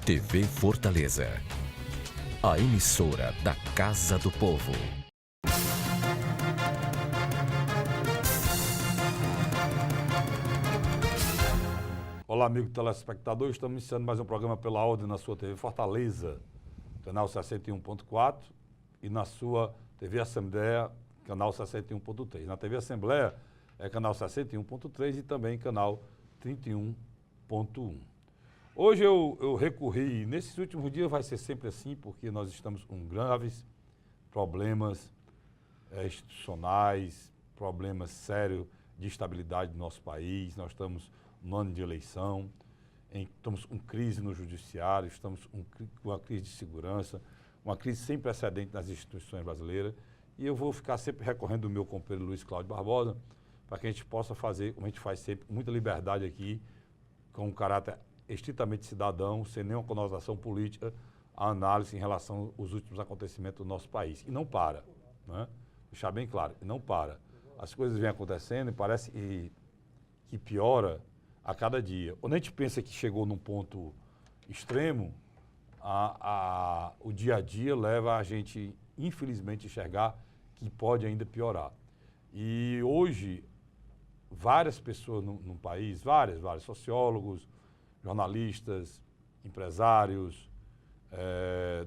TV Fortaleza, a emissora da Casa do Povo. Olá, amigo telespectador, estamos iniciando mais um programa pela ordem na sua TV Fortaleza, canal 61.4, e na sua TV Assembleia, canal 61.3. Na TV Assembleia é canal 61.3 e também canal 31.1. Hoje eu recorri, nesses últimos dias vai ser sempre assim, porque nós estamos com graves problemas institucionais, problemas sérios de estabilidade do nosso país. Nós estamos no ano de eleição, estamos com crise no judiciário, estamos com uma crise de segurança, uma crise sem precedente nas instituições brasileiras, e eu vou ficar sempre recorrendo ao meu companheiro Luiz Cláudio Barbosa, para que a gente possa fazer, como a gente faz sempre, muita liberdade aqui, com um caráter estritamente cidadão, sem nenhuma conotação política, a análise em relação aos últimos acontecimentos do nosso país. E não para, né? Deixar bem claro, e não para. As coisas vêm acontecendo e parece que piora a cada dia. Quando a gente pensa que chegou num ponto extremo, o dia a dia leva a gente, infelizmente, enxergar que pode ainda piorar. E hoje, várias pessoas no país, vários sociólogos, jornalistas, empresários,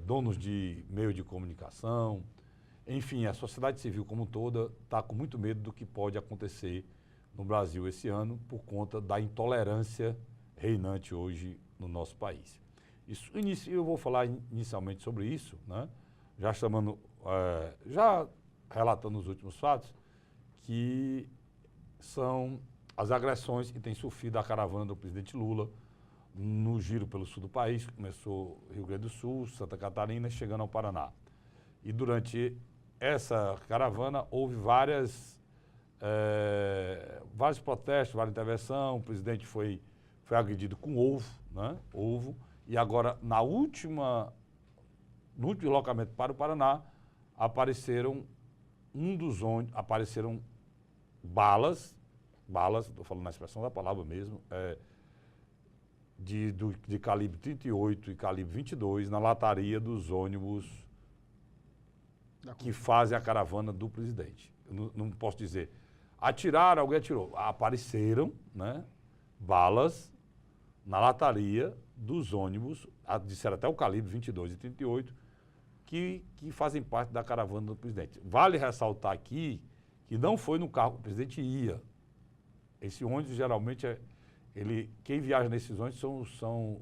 donos de meio de comunicação, enfim, a sociedade civil como toda está com muito medo do que pode acontecer no Brasil esse ano por conta da intolerância reinante hoje no nosso país. Eu vou falar inicialmente sobre isso, né? Já relatando os últimos fatos, que são as agressões que tem sofrido a caravana do presidente Lula no giro pelo sul do país, que começou Rio Grande do Sul, Santa Catarina, chegando ao Paraná. E durante essa caravana houve vários protestos, várias intervenções, o presidente foi agredido com ovo, né? Ovo, e agora no último deslocamento para o Paraná, apareceram balas, estou falando na expressão da palavra mesmo, de calibre 38 e calibre 22 na lataria dos ônibus que fazem a caravana do presidente. Eu não posso dizer, atiraram, alguém atirou. Apareceram, né, balas na lataria dos ônibus, disseram até o calibre 22 e 38, que fazem parte da caravana do presidente. Vale ressaltar aqui que não foi no carro que o presidente ia. Esse ônibus, geralmente, quem viaja nesses ônibus são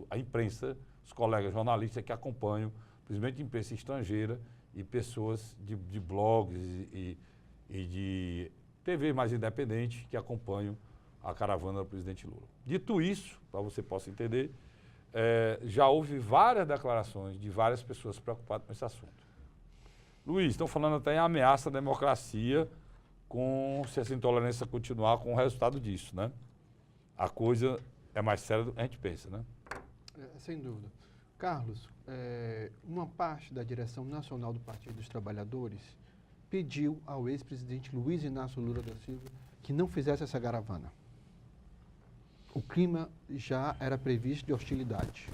a imprensa, os colegas jornalistas que acompanham, principalmente imprensa estrangeira e pessoas de blogs e de TV mais independente que acompanham a caravana do presidente Lula. Dito isso, para você possa entender, já houve várias declarações de várias pessoas preocupadas com esse assunto. Luiz, estão falando até em ameaça à democracia se essa intolerância continuar com o resultado disso, né? A coisa é mais séria do que a gente pensa, né? Sem dúvida. Carlos, uma parte da direção nacional do Partido dos Trabalhadores pediu ao ex-presidente Luiz Inácio Lula da Silva que não fizesse essa caravana. O clima já era previsto de hostilidade.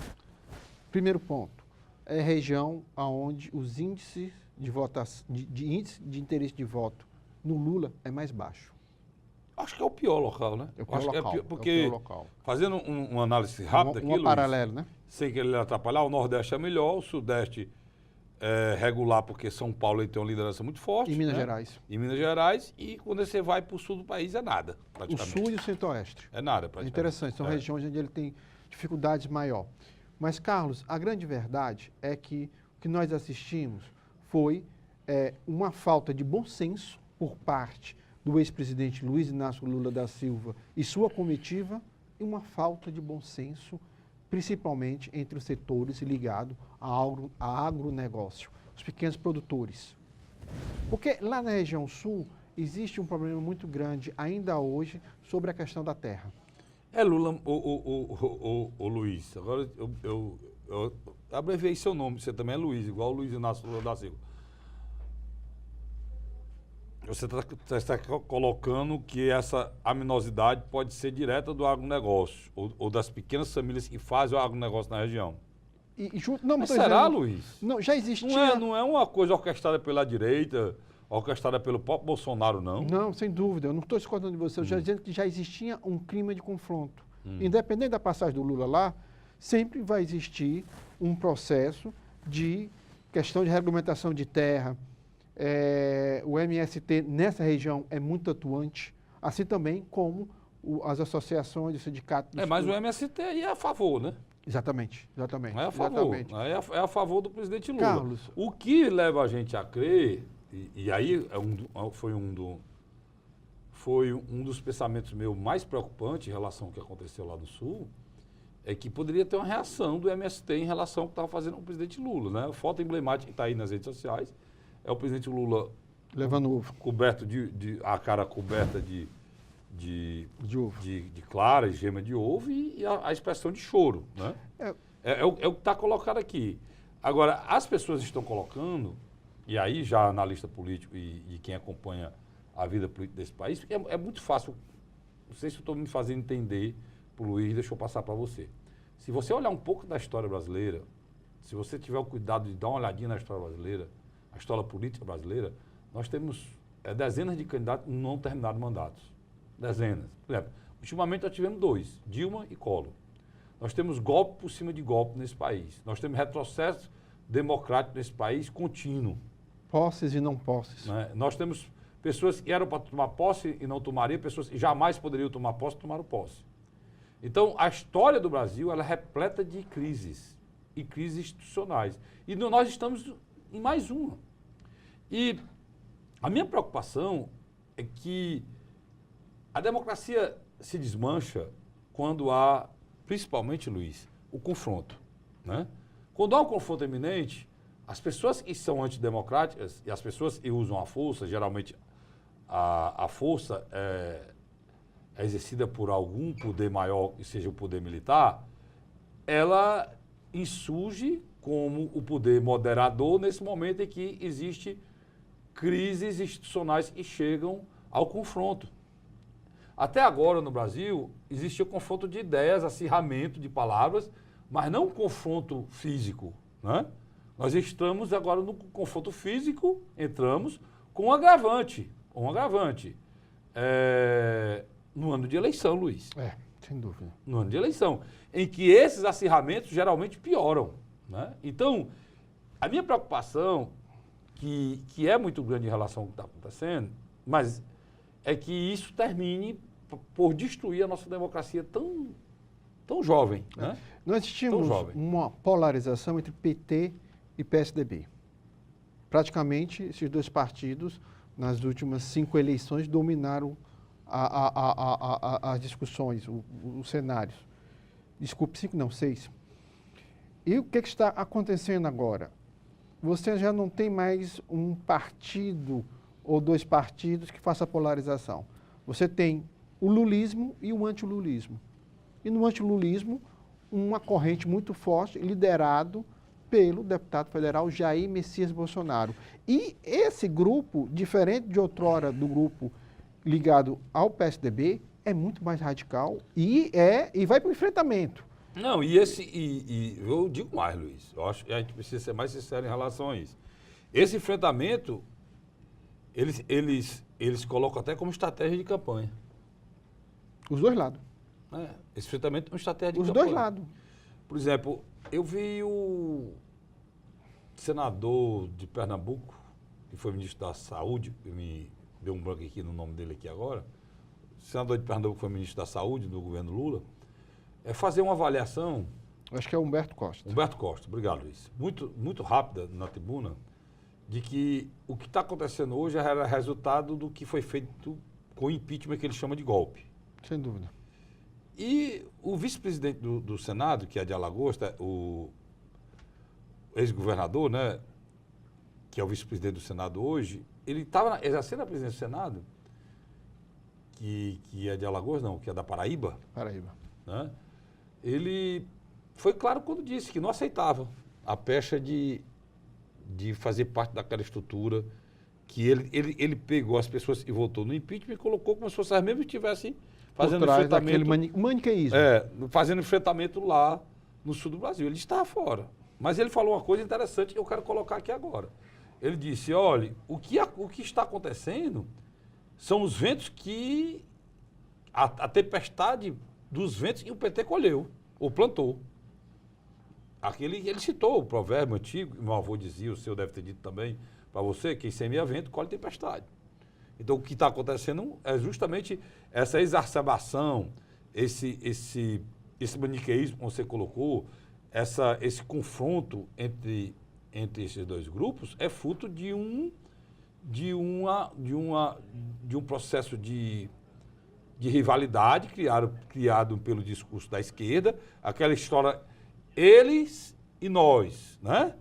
Primeiro ponto, é a região onde os índices de interesse de voto no Lula é mais baixo. Acho que é o pior local, né? É o pior local, porque, é o pior local. Fazendo uma análise rápida aqui, Luiz, paralelo, né? sem querer atrapalhar, o Nordeste é melhor, o Sudeste é regular, porque São Paulo tem uma liderança muito forte. E Minas né? Gerais. E Minas Gerais, e quando você vai para o sul do país é nada, O praticamente. sul e o centro-oeste. É nada, É praticamente. interessante, são regiões onde ele tem dificuldades maior. Mas, Carlos, a grande verdade é que o que nós assistimos foi uma falta de bom senso por parte do ex-presidente Luiz Inácio Lula da Silva e sua comitiva, e uma falta de bom senso, principalmente entre os setores ligados a agronegócio, os pequenos produtores. Porque lá na região sul existe um problema muito grande ainda hoje sobre a questão da terra. Lula, o Luiz, agora eu abreviei seu nome, você também é Luiz, igual o Luiz Inácio Lula da Silva. você está colocando que essa aminosidade pode ser direta do agronegócio ou das pequenas famílias que fazem o agronegócio na região. Não, Mas tô será, dizendo- Luiz? Não, já existia. Não é uma coisa orquestrada pela direita, orquestrada pelo próprio Bolsonaro, não? Não, sem dúvida. Eu não estou discordando de você. Eu estou dizendo que já existia um clima de confronto. Hum. Independente da passagem do Lula lá, sempre vai existir um processo de questão de regulamentação de terra. O MST nessa região é muito atuante, assim também como as associações, os sindicatos. Mas o MST aí é a favor, né? Exatamente, exatamente. É a favor. Exatamente. É a favor do presidente Lula. Carlos. O que leva a gente a crer, e aí foi um dos pensamentos meus mais preocupantes em relação ao que aconteceu lá no Sul, é que poderia ter uma reação do MST em relação ao que estava fazendo o presidente Lula, né? A foto emblemática que está aí nas redes sociais é o presidente Lula Levando ovo. coberto a cara coberta de ovo. de clara e gema de ovo e a expressão de choro, né? É o que está colocado aqui. Agora, as pessoas estão colocando, e aí já analista político e quem acompanha a vida política desse país, porque é muito fácil, não sei se eu estou me fazendo entender para o Luiz, deixa eu passar para você. Se você olhar um pouco da história brasileira, se você tiver o cuidado de dar uma olhadinha na história brasileira, a história política brasileira, nós temos dezenas de candidatos não terminados mandatos. Dezenas. Por exemplo, ultimamente nós tivemos 2, Dilma e Collor. Nós temos golpe por cima de golpe nesse país. Nós temos retrocesso democrático nesse país contínuo. Posses e não posses. Né? Nós temos pessoas que eram para tomar posse e não tomariam, pessoas que jamais poderiam tomar posse e tomaram posse. Então, a história do Brasil ela é repleta de crises, e crises institucionais. E nós estamos em mais uma. E a minha preocupação é que a democracia se desmancha quando há, principalmente, Luiz, o confronto. Né? Quando há um confronto eminente, as pessoas que são antidemocráticas e as pessoas que usam a força, geralmente a força é exercida por algum poder maior, que seja o poder militar, ela insurge como o poder moderador nesse momento em que existe crises institucionais que chegam ao confronto. Até agora, no Brasil, existia confronto de ideias, acirramento de palavras, mas não confronto físico. Né? Nós estamos agora no confronto físico, entramos com um agravante. No ano de eleição, Luiz. Sem dúvida. No ano de eleição, em que esses acirramentos geralmente pioram. Né? Então, a minha preocupação, que é muito grande em relação ao que está acontecendo, mas é que isso termine por destruir a nossa democracia tão jovem. Né? Nós tínhamos uma polarização entre PT e PSDB. Praticamente, esses dois partidos, nas últimas 5 eleições, dominaram as discussões, os cenários. Desculpe, 5 não, 6. E o que está acontecendo agora? Você já não tem mais um partido ou 2 partidos que façam a polarização. Você tem o lulismo e o antilulismo. E no antilulismo, uma corrente muito forte, liderado pelo deputado federal Jair Messias Bolsonaro. E esse grupo, diferente de outrora do grupo ligado ao PSDB, é muito mais radical e vai para o enfrentamento. Não, e eu digo mais, Luiz, eu acho que a gente precisa ser mais sincero em relação a isso. Esse enfrentamento, eles colocam até como estratégia de campanha. Os dois lados. Esse enfrentamento é uma estratégia de campanha. Os dois lados. Por exemplo, eu vi o senador de Pernambuco, que foi ministro da Saúde, me deu um branco aqui no nome dele aqui agora, o senador de Pernambuco foi ministro da Saúde do governo Lula, fazer uma avaliação... Acho que é Humberto Costa. Humberto Costa, obrigado, Luiz. Muito rápida na tribuna, de que o que está acontecendo hoje era resultado do que foi feito com o impeachment que ele chama de golpe. Sem dúvida. E o vice-presidente do Senado, que é de Alagoas, o ex-governador, né, que é o vice-presidente do Senado hoje, ele estava exercendo a presidência do Senado, que é de Alagoas, não, que é da Paraíba. Paraíba. Né? Ele foi claro quando disse que não aceitava a pecha de fazer parte daquela estrutura que ele pegou as pessoas que votou no impeachment e colocou como se fossem as mesmas que estivessem fazendo Por trás enfrentamento. daquele maniqueísmo. Fazendo enfrentamento lá no sul do Brasil. Ele está fora. Mas ele falou uma coisa interessante que eu quero colocar aqui agora. Ele disse, olha, o que está acontecendo são os ventos que... A tempestade dos ventos que o PT colheu, ou plantou. Ele citou o provérbio antigo, meu avô dizia, o seu deve ter dito também, para você, quem semeia vento, colhe tempestade. Então, o que está acontecendo é justamente essa exacerbação, esse maniqueísmo que você colocou, esse confronto entre esses dois grupos é fruto de um processo de rivalidade criado pelo discurso da esquerda, aquela história, eles e nós, né?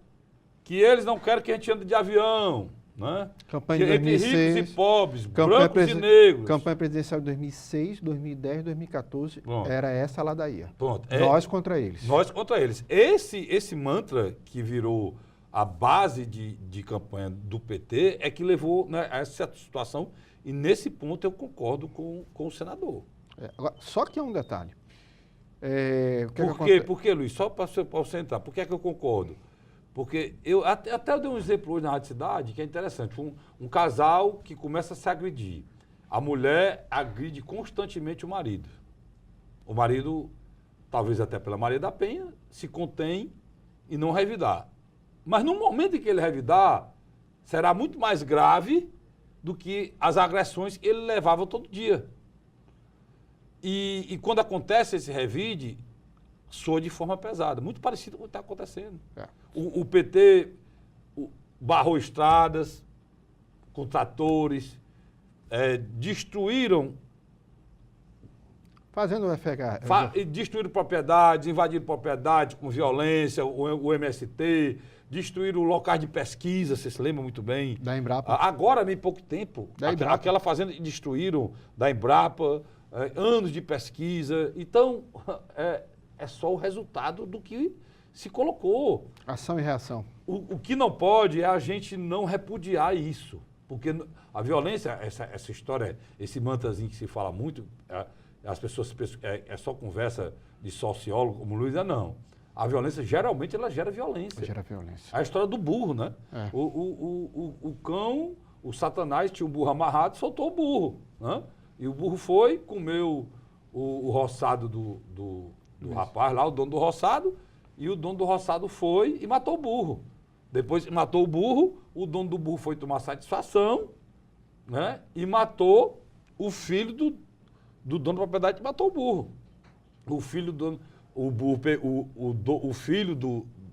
Que eles não querem que a gente ande de avião, né? Campanha de entre 2006, ricos e pobres, brancos e negros. Campanha presidencial de 2006, 2010, 2014, Pronto. era essa ladainha. Pronto. Nós contra eles. Nós contra eles. Esse mantra que virou a base de campanha do PT é que levou, né, a essa situação, e nesse ponto eu concordo com o senador. Agora, só que é um detalhe. Por quê, Luiz? Só para você entrar. Por que é que eu concordo? Porque até eu dei um exemplo hoje na Rádio Cidade que é interessante. Um casal que começa a se agredir. A mulher agride constantemente o marido. O marido, talvez até pela Maria da Penha, se contém e não revidar. Mas no momento em que ele revidar, será muito mais grave do que as agressões que ele levava todo dia. E quando acontece esse revide, soa de forma pesada, muito parecido com o que está acontecendo. O PT barrou estradas com tratores, destruíram... Fazendo o FH. Destruíram propriedades, invadiram propriedades com violência, o MST, destruíram locais de pesquisa, você se lembra muito bem. Da Embrapa. Agora, há bem pouco tempo, aquela fazenda destruíram da Embrapa, anos de pesquisa. Então, é só o resultado do que se colocou. Ação e reação. O que não pode é a gente não repudiar isso. Porque a violência, essa história, esse mantrazinho que se fala muito, as pessoas é só conversa de sociólogo como Luiz, não. A violência, geralmente, ela gera violência. Gera violência. A história do burro, né? O cão, o Satanás tinha um burro amarrado e soltou o burro, né? E o burro foi, comeu o roçado do rapaz lá, o dono do roçado, e o dono do roçado foi e matou o burro. Depois que matou o burro, o dono do burro foi tomar satisfação, né? E matou o filho do dono da propriedade que matou o burro. O filho do o filho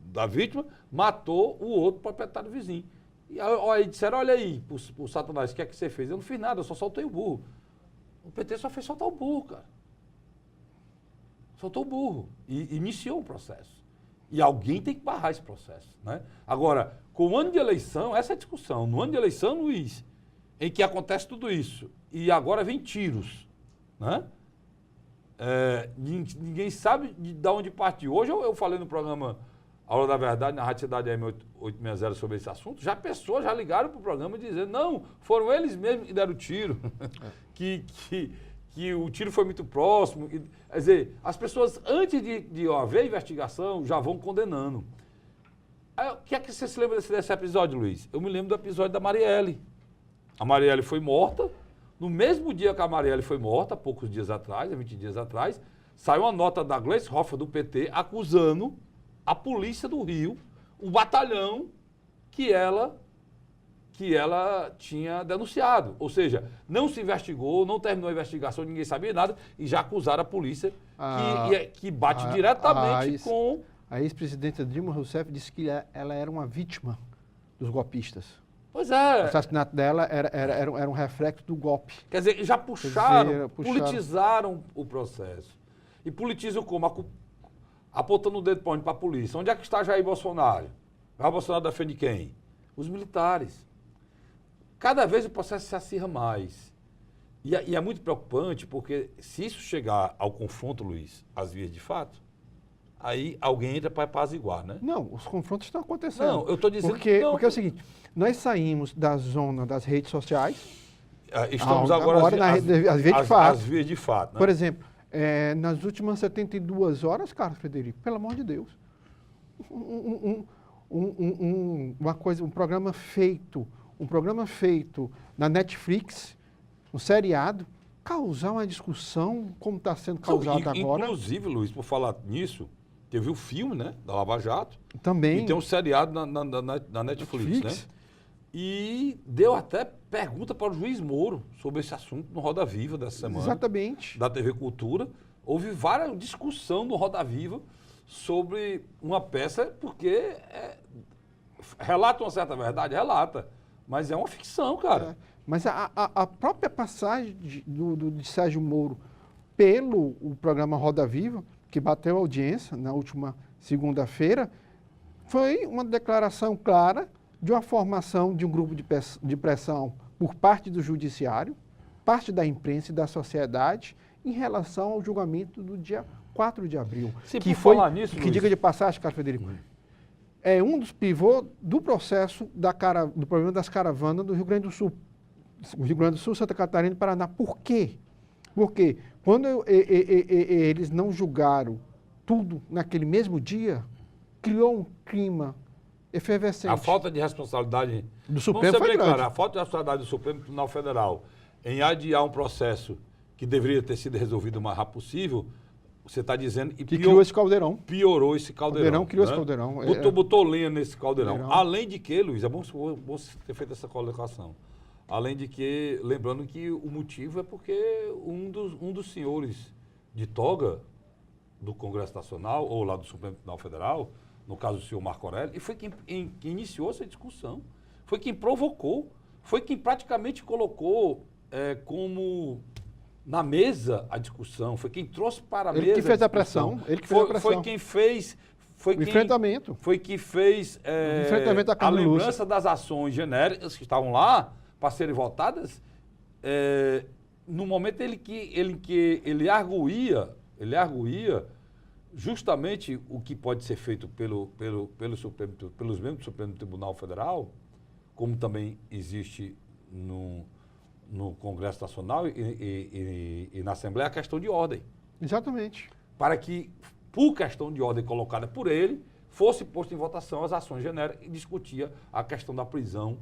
da vítima matou o outro proprietário vizinho. E aí disseram, olha aí, o Satanás, o que é que você fez? Eu não fiz nada, eu só soltei o burro. O PT só fez soltar o burro, cara. Soltou o burro e iniciou um processo. E alguém tem que barrar esse processo, né? Agora, com o ano de eleição, essa é a discussão. No ano de eleição, Luiz, em que acontece tudo isso, e agora vem tiros, né? Ninguém sabe de onde partiu. Hoje eu falei no programa Aula da Verdade, na Rádio Cidade AM860 sobre esse assunto, pessoas já ligaram para o programa dizendo, não, foram eles mesmos que deram o tiro, que o tiro foi muito próximo. Quer dizer, as pessoas, antes de haver investigação, já vão condenando. Aí, o que é que você se lembra desse episódio, Luiz? Eu me lembro do episódio da Marielle. A Marielle foi morta. No mesmo dia que a Marielle foi morta, poucos dias atrás, 20 dias atrás, saiu uma nota da Gleice Hoffmann do PT acusando a polícia do Rio, o batalhão que ela tinha denunciado. Ou seja, não se investigou, não terminou a investigação, ninguém sabia nada, e já acusaram a polícia que bate diretamente com... A ex-presidenta Dilma Rousseff disse que ela era uma vítima dos golpistas. Pois é. O assassinato dela era um reflexo do golpe. Quer dizer, já puxaram, politizaram o processo. E politizam como? Apontando o dedo para a polícia. Onde é que está Jair Bolsonaro? Jair Bolsonaro defende quem? Os militares. Cada vez o processo se acirra mais. E é muito preocupante, porque se isso chegar ao confronto, Luiz, às vias de fato, aí alguém entra para apaziguar, né? Não, os confrontos estão acontecendo. Não, eu estou dizendo porque, não, porque é o seguinte, nós saímos da zona das redes sociais, estamos agora às nas vias de fato. às vias de fato, né? Por exemplo, nas últimas 72 horas, Carlos Frederico, pelo amor de Deus, um programa feito na Netflix, um seriado, causar uma discussão como está sendo causada agora. Inclusive, Luiz, por falar nisso, teve o filme, né, da Lava Jato. Também. E tem um seriado na Netflix, né? E deu até pergunta para o juiz Moro sobre esse assunto no Roda Viva dessa semana. Exatamente. Da TV Cultura. Houve várias discussões no Roda Viva sobre uma peça, porque relata uma certa verdade, relata. Mas é uma ficção, cara. Mas a própria passagem de Sérgio Moro pelo o programa Roda Viva, que bateu audiência na última segunda-feira, foi uma declaração clara de uma formação de um grupo de pressão por parte do judiciário, parte da imprensa e da sociedade, em relação ao julgamento do dia 4 de abril. Se que por foi, falar nisso, que Luiz, diga de passagem, Carlos Frederico, é um dos pivôs do processo do problema das caravanas do Rio Grande do Sul. O Rio Grande do Sul, Santa Catarina e Paraná. Por quê? Porque quando eles não julgaram tudo naquele mesmo dia, criou um clima efervescente. a falta de responsabilidade Do Supremo Vamos foi ser bem grande. claro, a falta de responsabilidade do Supremo Tribunal Federal em adiar um processo que deveria ter sido resolvido o mais rápido possível, você está dizendo... E Que criou esse caldeirão. Piorou esse caldeirão. Caldeirão criou né? esse caldeirão. Botou lenha nesse caldeirão. Caldeirão. Além de que, Luiz, é bom você ter feito essa colocação. Além de que, lembrando que o motivo é porque um dos senhores de toga do Congresso Nacional, ou lá do Supremo Tribunal Federal, no caso o senhor Marco Aurélio, e foi quem iniciou essa discussão, foi quem provocou, foi quem praticamente colocou como na mesa a discussão, foi quem trouxe para a mesa. Ele que fez a pressão. Ele que fez a pressão. Foi quem fez. O enfrentamento. Foi que fez enfrentamento da a Carmen Lúcia. lembrança das ações genéricas que estavam lá para serem votadas. No momento em que ele arguía justamente o que pode ser feito pelos membros do Supremo Tribunal Federal, como também existe no Congresso Nacional e na Assembleia, a questão de ordem. Exatamente. Para que, por questão de ordem colocada por ele, fosse posto em votação as ações genéricas e discutia a questão da prisão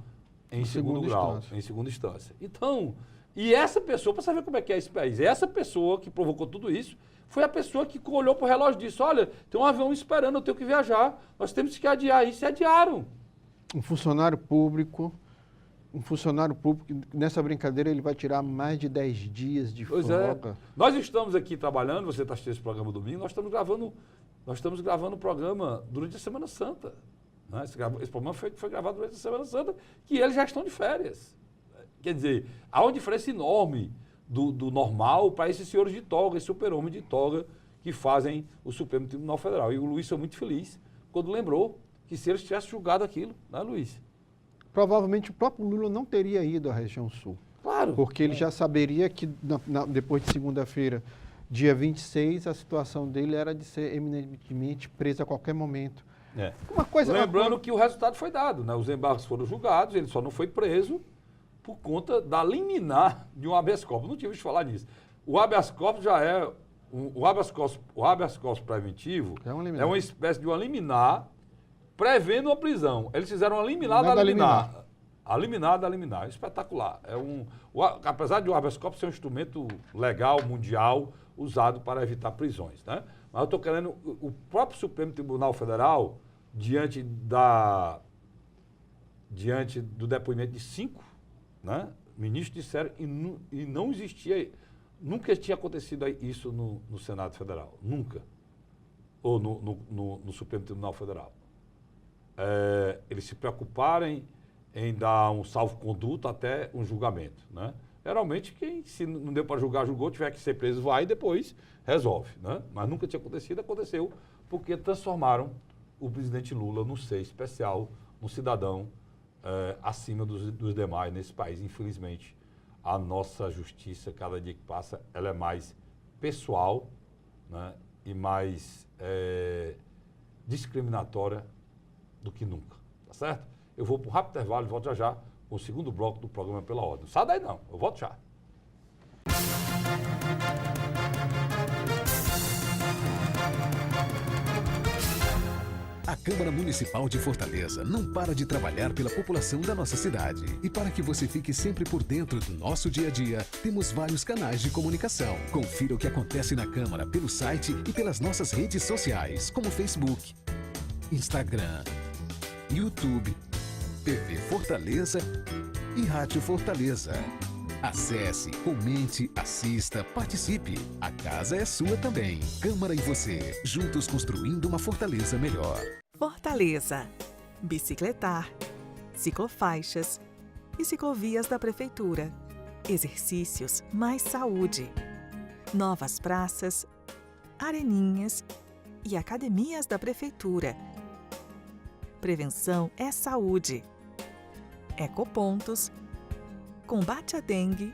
em segundo grau, em segunda instância. Então, e essa pessoa, para saber como é que é esse país, essa pessoa que provocou tudo isso, foi a pessoa que olhou para o relógio e disse, olha, tem um avião esperando, eu tenho que viajar, nós temos que adiar isso, e adiaram. Um funcionário público, nessa brincadeira, ele vai tirar mais de 10 dias de folga. Nós estamos aqui trabalhando, você está assistindo esse programa domingo, nós estamos gravando o programa durante a Semana Santa. Né? Esse programa foi gravado durante a Semana Santa, que eles já estão de férias. Quer dizer, há uma diferença enorme do normal para esses senhores de toga, esse super-homem de toga que fazem o Supremo Tribunal Federal. E o Luiz foi muito feliz quando lembrou que se eles tivessem julgado aquilo, né, Luiz? Provavelmente o próprio Lula não teria ido à região sul. Claro. Porque ele já saberia que depois de segunda-feira, dia 26, a situação dele era de ser eminentemente preso a qualquer momento. Lembrando que o resultado foi dado, né? Os embargos foram julgados, ele só não foi preso por conta da liminar de um habeas corpus. Não tinha visto falar nisso. O habeas corpus já é... O habeas corpus preventivo é uma espécie de uma liminar prevendo uma prisão. Eles fizeram uma liminar da liminar. A liminar da liminar. Espetacular. Apesar de o habeas corpus ser um instrumento legal, mundial, usado para evitar prisões, né? Mas eu estou querendo... O próprio Supremo Tribunal Federal, diante do depoimento de 5, né, ministros disseram, e não existia... Nunca tinha acontecido isso no Senado Federal. Nunca. Ou no Supremo Tribunal Federal. Eles se preocuparem em dar um salvo-conduto até um julgamento, né? Geralmente, se não deu para julgar, julgou, tiver que ser preso, vai e depois resolve, né? Mas nunca tinha acontecido, aconteceu, porque transformaram o presidente Lula num ser especial, num cidadão acima dos demais nesse país. Infelizmente, a nossa justiça, cada dia que passa, ela é mais pessoal, né? e mais discriminatória do que nunca, tá certo? Eu vou para um rápido intervalo e volto já já com o segundo bloco do programa Pela Ordem. Não sai daí não, eu volto já. A Câmara Municipal de Fortaleza não para de trabalhar pela população da nossa cidade. E para que você fique sempre por dentro do nosso dia a dia, temos vários canais de comunicação. Confira o que acontece na Câmara pelo site e pelas nossas redes sociais, como Facebook, Instagram, YouTube, TV Fortaleza e Rádio Fortaleza. Acesse, comente, assista, participe. A casa é sua também. Câmara e você, juntos construindo uma Fortaleza melhor. Fortaleza. Bicicletar, ciclofaixas e ciclovias da Prefeitura. Exercícios mais saúde. Novas praças, areninhas e academias da Prefeitura. Prevenção é saúde. Ecopontos, combate à dengue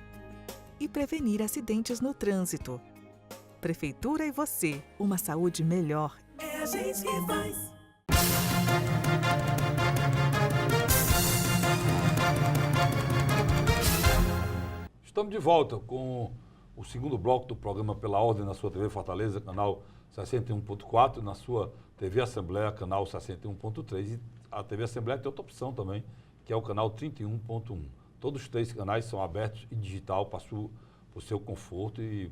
e prevenir acidentes no trânsito. Prefeitura e você, uma saúde melhor. É a gente que faz. Estamos de volta com o segundo bloco do programa Pela Ordem na sua TV Fortaleza, canal 61.4, na sua TV Assembleia, canal 61.3, e a TV Assembleia tem outra opção também, que é o canal 31.1. Todos os 3 canais são abertos e digital para o seu conforto e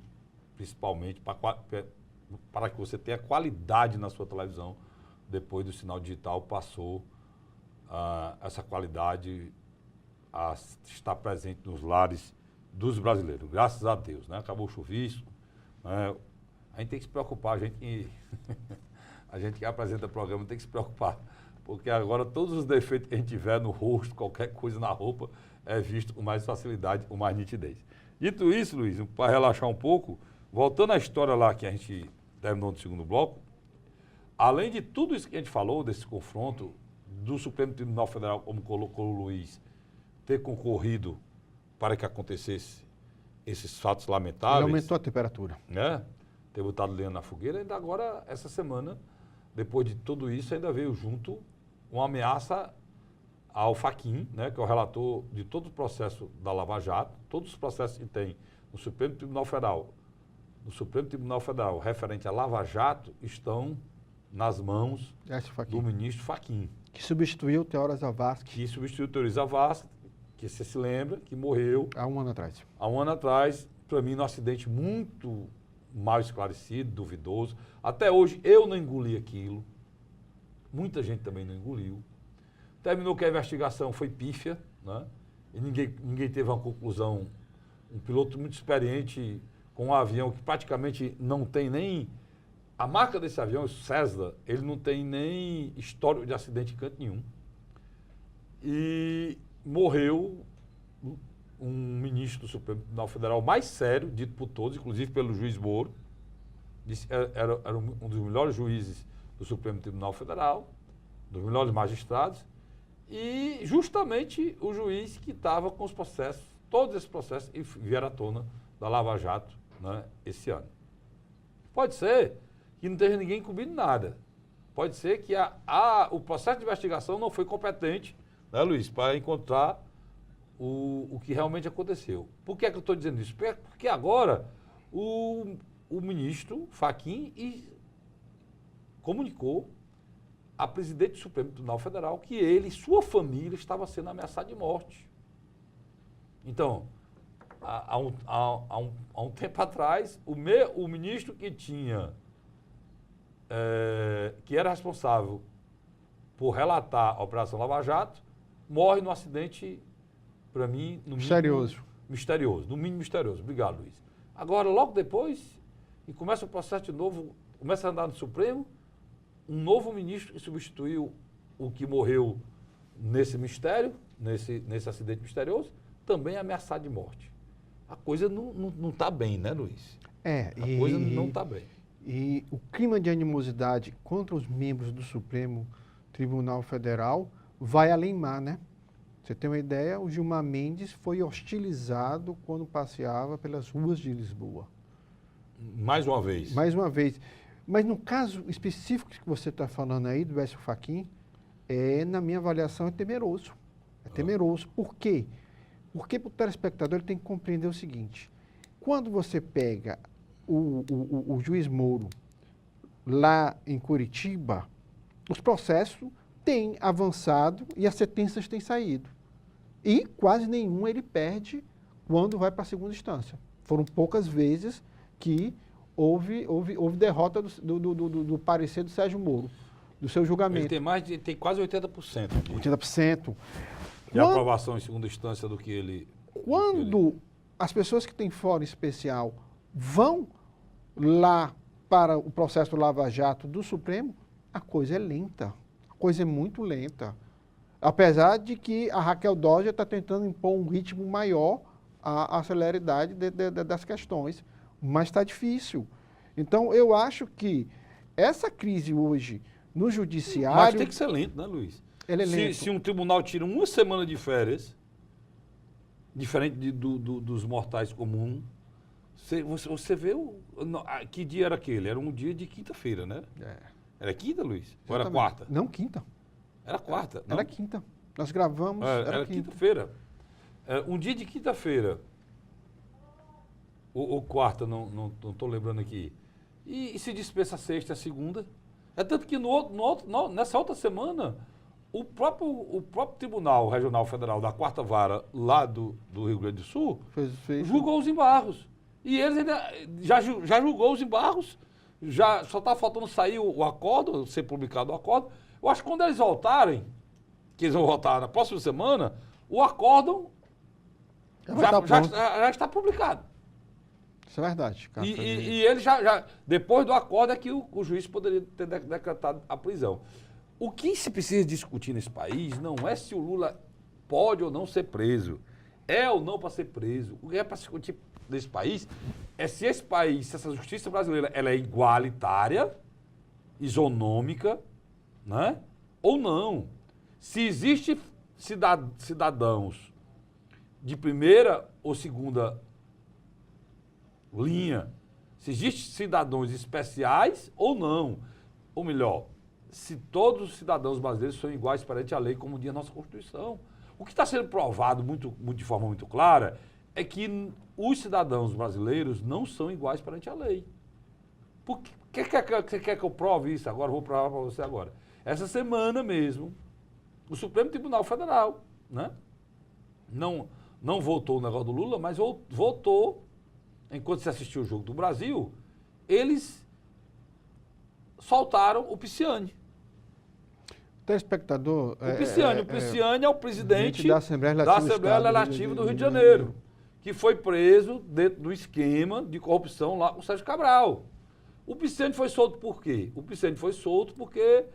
principalmente para que você tenha qualidade na sua televisão. Depois do sinal digital passou essa qualidade a estar presente nos lares dos brasileiros, graças a Deus, né? Acabou o chuvisco, né? A gente tem que se preocupar, a gente que apresenta o programa tem que se preocupar, porque agora todos os defeitos que a gente tiver no rosto, qualquer coisa na roupa, é visto com mais facilidade, com mais nitidez. Dito isso, Luiz, para relaxar um pouco, voltando à história lá que a gente terminou no segundo bloco, além de tudo isso que a gente falou, desse confronto do Supremo Tribunal Federal, como colocou o Luiz, ter concorrido para que acontecesse esses fatos lamentáveis. Ele aumentou a temperatura. Né? Ter botado lenha na fogueira, ainda agora, essa semana, depois de tudo isso, ainda veio junto uma ameaça ao Fachin, né, que é o relator de todo o processo da Lava Jato, todos os processos que tem no Supremo Tribunal Federal, referente à Lava Jato, estão nas mãos do ministro Fachin. Que substituiu o Teóra Zavascki. Que substituiu o Teóra Zavascki, que você se lembra, que morreu... Há um ano atrás. Há um ano atrás, para mim, num acidente muito mal esclarecido, duvidoso. Até hoje, eu não engoli aquilo. Muita gente também não engoliu. Terminou que a investigação foi pífia, né? E ninguém teve uma conclusão. Um piloto muito experiente, com um avião que praticamente não tem nem... A marca desse avião, o Cessna, ele não tem nem histórico de acidente em canto nenhum. E morreu um ministro do Supremo Tribunal Federal mais sério, dito por todos, inclusive pelo juiz Moro. Era um dos melhores juízes do Supremo Tribunal Federal, dos melhores magistrados, e justamente o juiz que estava com os processos, todos esses processos, e vieram à tona da Lava Jato, né, esse ano. Pode ser que não esteja ninguém cobrindo nada. Pode ser que o processo de investigação não foi competente, né, Luiz, para encontrar o que realmente aconteceu. Por que é que eu estou dizendo isso? Porque agora o ministro Fachin comunicou a presidente do Supremo Tribunal Federal que ele e sua família estavam sendo ameaçados de morte. Então, há um tempo atrás, o ministro que era responsável por relatar a Operação Lava Jato morre num acidente, para mim, no mínimo misterioso. No mínimo misterioso. Obrigado, Luiz. Agora, logo depois, e começa o processo de novo, começa a andar no Supremo, um novo ministro que substituiu o que morreu nesse mistério, nesse acidente misterioso, também ameaçado de morte. A coisa não está bem, né, Luiz? A coisa não está bem. E o clima de animosidade contra os membros do Supremo Tribunal Federal vai além mar, né? Você tem uma ideia, o Gilmar Mendes foi hostilizado quando passeava pelas ruas de Lisboa. Mais uma vez. Mais uma vez. Mas no caso específico que você está falando aí do Écio Fachin, na minha avaliação, é temeroso. É temeroso. Por quê? Porque o telespectador ele tem que compreender o seguinte: quando você pega o juiz Moro lá em Curitiba, os processos têm avançado e as sentenças têm saído. E quase nenhum ele perde quando vai para a segunda instância. Foram poucas vezes que houve derrota do parecer do Sérgio Moro, do seu julgamento. Ele tem quase 80% de 80%. aprovação em segunda instância do que ele... Quando as pessoas que têm fórum especial vão lá para o processo Lava Jato do Supremo, a coisa é lenta. A coisa é muito lenta. Apesar de que a Raquel Dodge está tentando impor um ritmo maior à celeridade das questões, mas está difícil. Então, eu acho que essa crise hoje no judiciário... Mas tem que ser lento, né, Luiz? Ele é lento. Se um tribunal tira uma semana de férias, diferente dos mortais comuns, você vê que dia era aquele? Era um dia de quinta-feira, né? Era quinta, Luiz? Ou era quarta? Não, quinta. Era quarta. Era quinta. Nós gravamos, era quinta-feira. Um dia de quinta-feira, ou quarta, não estou lembrando aqui, e se dispensa a sexta e a segunda. É tanto que nessa outra semana, o próprio Tribunal Regional Federal da Quarta Vara, lá do Rio Grande do Sul, julgou os embargos. E eles ainda já julgou os embargos, já só está faltando sair o acordo, ser publicado o acordo. Eu acho que quando eles voltarem, que eles vão voltar na próxima semana, o acórdão já está publicado. Isso é verdade. E ele já, depois do acordo é que o juiz poderia ter decretado a prisão. O que se precisa discutir nesse país não é se o Lula pode ou não ser preso. É ou não para ser preso. O que é para se discutir nesse país é se esse país, se essa justiça brasileira, ela é igualitária, isonômica, né? Ou não. Se existe cidadãos de primeira ou segunda linha, se existem cidadãos especiais ou não. Ou melhor, se todos os cidadãos brasileiros são iguais perante a lei, como diz a nossa Constituição. O que está sendo provado de forma muito clara é que os cidadãos brasileiros não são iguais perante a lei. Por que você quer que eu prove isso agora? Vou provar para você agora. Essa semana mesmo, o Supremo Tribunal Federal, né, não votou o negócio do Lula, mas votou, enquanto se assistiu o Jogo do Brasil, eles soltaram o Pisciani. Telespectador... O Pisciani é o presidente da Assembleia Legislativa do Rio de Janeiro, que foi preso dentro do esquema de corrupção lá com o Sérgio Cabral. O Pisciani foi solto por quê? O Pisciani foi solto porque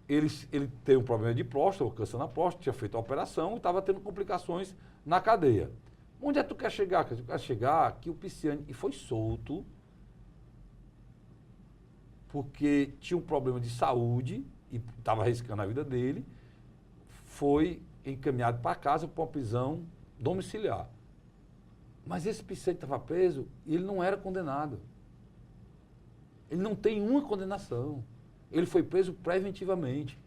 ele tem um problema de próstata, câncer na próstata, tinha feito a operação e estava tendo complicações na cadeia. Onde é que tu quer chegar? Tu quer chegar que o Pisciani foi solto porque tinha um problema de saúde e estava arriscando a vida dele, foi encaminhado para casa para uma prisão domiciliar. Mas esse Pisciani estava preso e ele não era condenado. Ele não tem uma condenação. Ele foi preso preventivamente.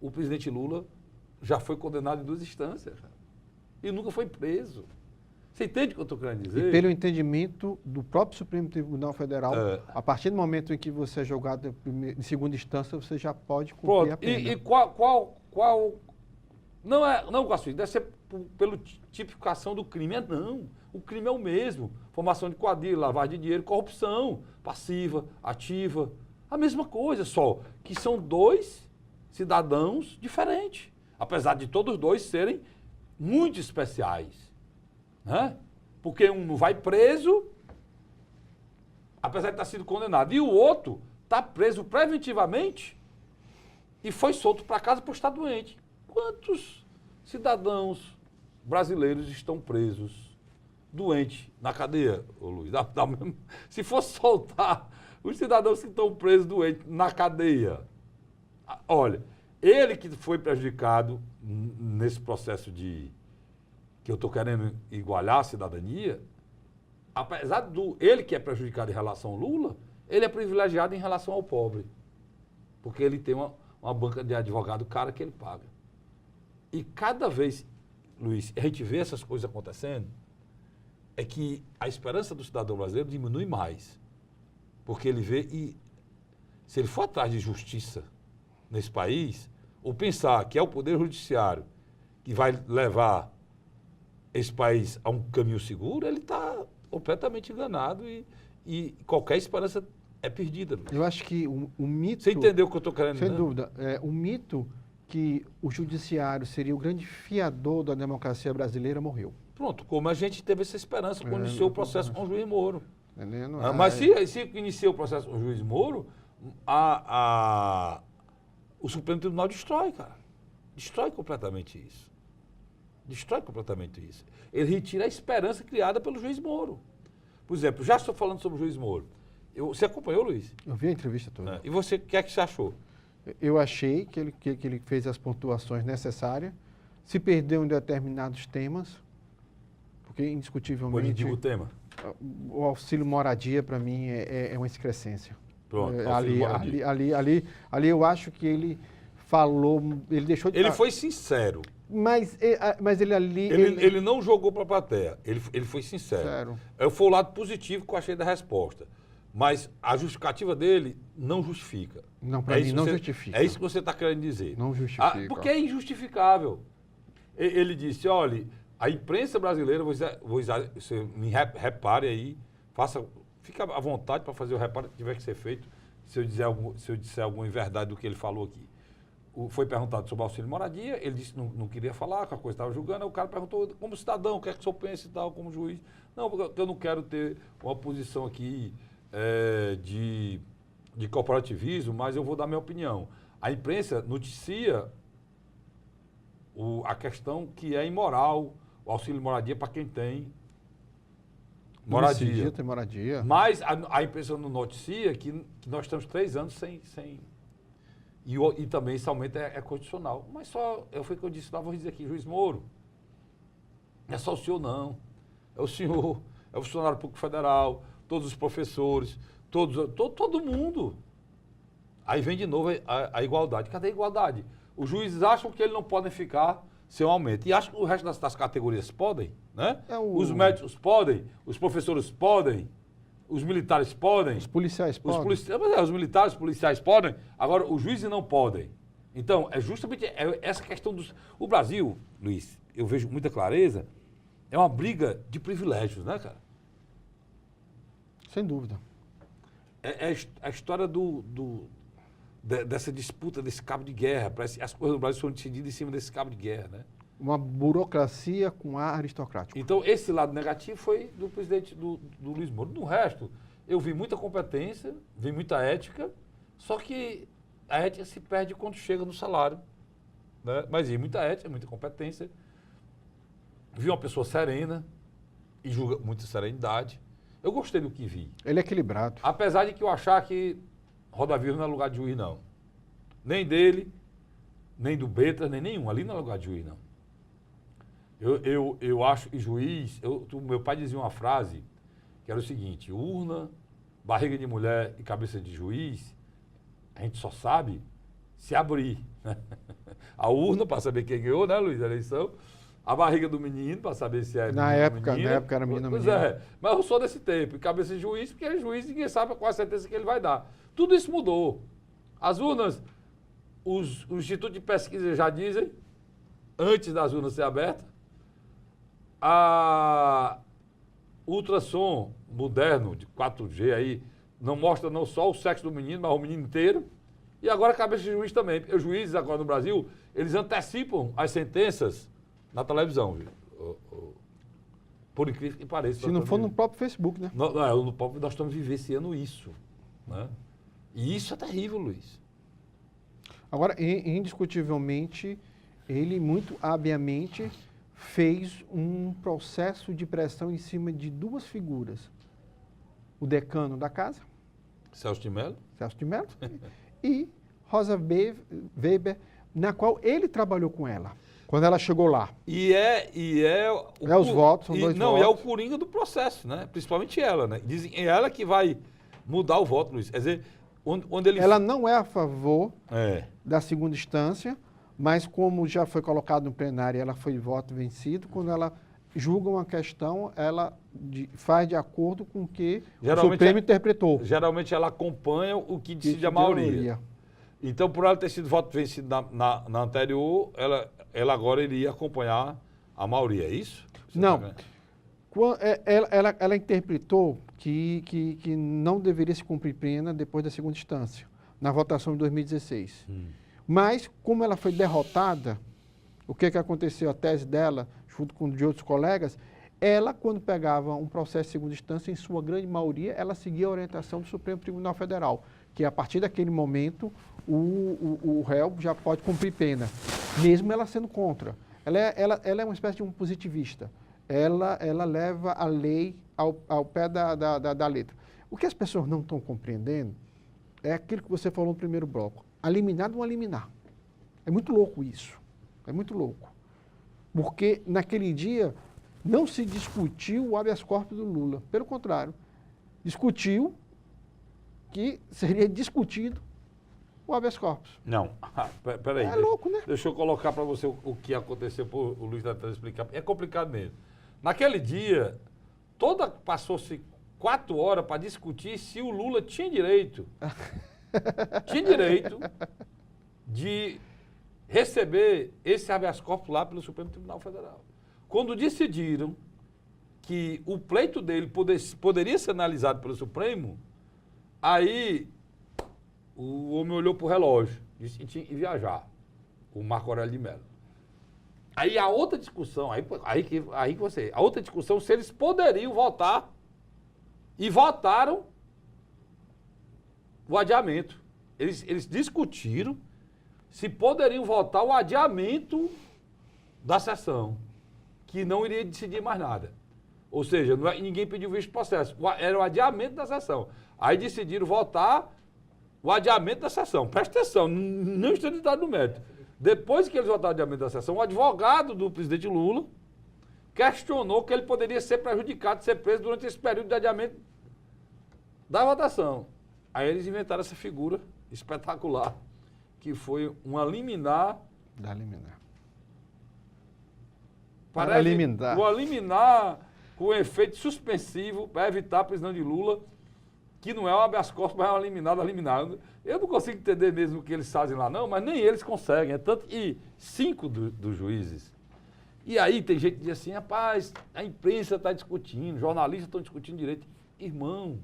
O presidente Lula já foi condenado em 2 instâncias. E nunca foi preso. Você entende o que eu estou querendo dizer? E pelo entendimento do próprio Supremo Tribunal Federal, a partir do momento em que você é julgado em segunda instância, você já pode cumprir a pena. E qual... Não, Guaçu, deve ser pela tipificação do crime. Não. O crime é o mesmo. Formação de quadrilha, lavagem de dinheiro, corrupção passiva, ativa. A mesma coisa, só que são 2 cidadãos diferentes. Apesar de todos 2 serem muito especiais. Né? Porque um não vai preso, apesar de estar sido condenado. E o outro está preso preventivamente e foi solto para casa por estar doente. Quantos cidadãos brasileiros estão presos, doentes, na cadeia, ô Luiz? Se fosse soltar os cidadãos que estão presos, doentes, na cadeia, olha, ele que foi prejudicado nesse processo que eu estou querendo igualar a cidadania, apesar ele que é prejudicado em relação ao Lula, ele é privilegiado em relação ao pobre. Porque ele tem uma banca de advogado cara que ele paga. E cada vez, Luiz, a gente vê essas coisas acontecendo, é que a esperança do cidadão brasileiro diminui mais. Porque ele vê e se ele for atrás de justiça nesse país, ou pensar que é o Poder Judiciário que vai levar esse país a um caminho seguro, ele está completamente enganado e qualquer esperança é perdida. Luiz. Eu acho que o mito... Você entendeu o que eu estou querendo dizer? Sem dúvida. O mito que o judiciário seria o grande fiador da democracia brasileira morreu. Pronto, como a gente teve essa esperança quando iniciou o processo com o juiz Moro. Entendendo? Mas se iniciou o processo com o juiz Moro, o Supremo Tribunal destrói, cara. Destrói completamente isso. Destrói completamente isso. Ele retira a esperança criada pelo juiz Moro. Por exemplo, já estou falando sobre o juiz Moro. Você acompanhou, Luiz? Eu vi a entrevista toda. E você, o que é que você achou? Eu achei que ele fez as pontuações necessárias, se perdeu em determinados temas, porque indiscutivelmente... Eu indico o tema. O auxílio moradia, para mim, é uma excrescência. Pronto, ali eu acho que ele falou, ele deixou de... Ele foi sincero. Mas ele ali... Ele não jogou para a plateia, ele foi sincero. Foi o lado positivo que eu achei da resposta. Mas a justificativa dele não justifica. Não, para mim não justifica. É isso que você está querendo dizer. Não justifica. Porque é injustificável. Ele disse, olha, a imprensa brasileira, você me repare aí, fica à vontade para fazer o reparo que tiver que ser feito, se eu disser alguma inverdade do que ele falou aqui. Foi perguntado sobre o auxílio moradia, ele disse que não queria falar, que a coisa estava julgando, aí o cara perguntou, como cidadão, o que é que o senhor pensa e tal, como juiz? Não, porque eu não quero ter uma posição aqui de corporativismo, mas eu vou dar minha opinião. A imprensa noticia a questão que é imoral o auxílio moradia para quem tem moradia. Tem moradia. Mas a imprensa não noticia que nós estamos 3 anos sem e também esse aumento é constitucional. Mas foi o que eu disse lá, vou dizer aqui, juiz Moro, não é só o senhor não, é o senhor, é o funcionário público federal, todos os professores, todo mundo. Aí vem de novo a igualdade. Cadê a igualdade? Os juízes acham que eles não podem ficar sem um aumento. E acham que o resto das categorias podem, né? Os médicos podem, os professores podem, os militares podem. Os policiais podem. Os militares, os policiais podem. Agora, os juízes não podem. Então, é justamente essa questão dos... O Brasil, Luiz, eu vejo com muita clareza, é uma briga de privilégios, né, cara? Sem dúvida. É a história dessa disputa, desse cabo de guerra. Parece que as coisas do Brasil são decididas em cima desse cabo de guerra, né? Uma burocracia com ar aristocrático. Então, esse lado negativo foi do presidente do Luiz Moro. No resto, eu vi muita competência, vi muita ética, só que a ética se perde quando chega no salário. Né? Mas vi muita ética, muita competência. Vi uma pessoa serena e julga muita serenidade. Eu gostei do que vi. Ele é equilibrado. Apesar de que eu achar que Roda Viva não é lugar de juiz, não. Nem dele, nem do Betas, nem nenhum. Ali não é lugar de juiz, não. Eu acho que juiz... meu pai dizia uma frase que era o seguinte: urna, barriga de mulher e cabeça de juiz, a gente só sabe se abrir. A urna para saber quem ganhou, né, Luiz, a eleição. A barriga do menino para saber se é na época era menino ou menina. Pois é, mas eu sou desse tempo. E cabeça de juiz, porque é juiz e ninguém sabe com a certeza que ele vai dar. Tudo isso mudou. As urnas, os institutos de pesquisa já dizem, antes das urnas ser abertas, a ultrassom moderno de 4G aí não mostra não só o sexo do menino, mas o menino inteiro. E agora a cabeça de juiz também. Porque os juízes agora no Brasil, eles antecipam as sentenças na televisão, viu? Por incrível que pareça. Se não for no próprio Facebook, né? No próprio, nós estamos vivenciando isso. Né? E isso é terrível, Luiz. Agora, indiscutivelmente, ele muito habilmente fez um processo de pressão em cima de 2 figuras. O decano da casa, Celso de Mello, e Rosa Weber, na qual ele trabalhou com ela, quando ela chegou lá. Os votos, são 2 votos. Não, e é o coringa do processo, né? Principalmente ela, né? Dizem ela que vai mudar o voto, Luiz. Quer dizer, onde ele... Ela não é a favor É. da segunda instância, mas como já foi colocado no plenário, ela foi voto vencido, quando ela julga uma questão, ela faz de acordo com o que o Supremo interpretou. Geralmente ela acompanha o que decide a maioria. Então, por ela ter sido voto vencido na anterior, ela agora iria acompanhar a maioria, é isso? Não. Ela interpretou que não deveria se cumprir pena depois da segunda instância, na votação de 2016. Mas, como ela foi derrotada, o que aconteceu? A tese dela, junto com de outros colegas, ela, quando pegava um processo de segunda instância, em sua grande maioria, ela seguia a orientação do Supremo Tribunal Federal, que a partir daquele momento o réu já pode cumprir pena, mesmo ela sendo contra. Ela é uma espécie de um positivista. Ela leva a lei ao pé da letra. O que as pessoas não estão compreendendo é aquilo que você falou no primeiro bloco. A liminar não a liminar. É muito louco isso. É muito louco. Porque naquele dia não se discutiu o habeas corpus do Lula. Pelo contrário, discutiu que seria discutido o habeas corpus. Não, peraí. É louco, né? Deixa eu colocar para você o que aconteceu, o Luiz está tentando explicar. É complicado mesmo. Naquele dia, passou-se 4 horas para discutir se o Lula tinha direito de receber esse habeas corpus lá pelo Supremo Tribunal Federal. Quando decidiram que o pleito dele poderia ser analisado pelo Supremo, aí o homem olhou para o relógio, disse que tinha que viajar, o Marco Aurélio de Mello. Aí a outra discussão, a outra discussão, se eles poderiam votar, e votaram o adiamento. Eles discutiram se poderiam votar o adiamento da sessão, que não iria decidir mais nada. Ou seja, ninguém pediu visto de processo, era o adiamento da sessão. Aí decidiram votar o adiamento da sessão. Presta atenção, não estou entrando no mérito. Depois que eles votaram o adiamento da sessão, o advogado do presidente Lula questionou que ele poderia ser prejudicado, ser preso durante esse período de adiamento da votação. Aí eles inventaram essa figura espetacular, que foi uma liminar. Da liminar. Parece liminar. uma liminar com efeito suspensivo para evitar a prisão de Lula, que não é uma habeas corpus, mas é uma liminar da liminar. Eu não consigo entender mesmo o que eles fazem lá, não, mas nem eles conseguem. É tanto que 5 dos juízes. E aí tem gente que diz assim, rapaz, a imprensa está discutindo, jornalistas estão discutindo direito. Irmão,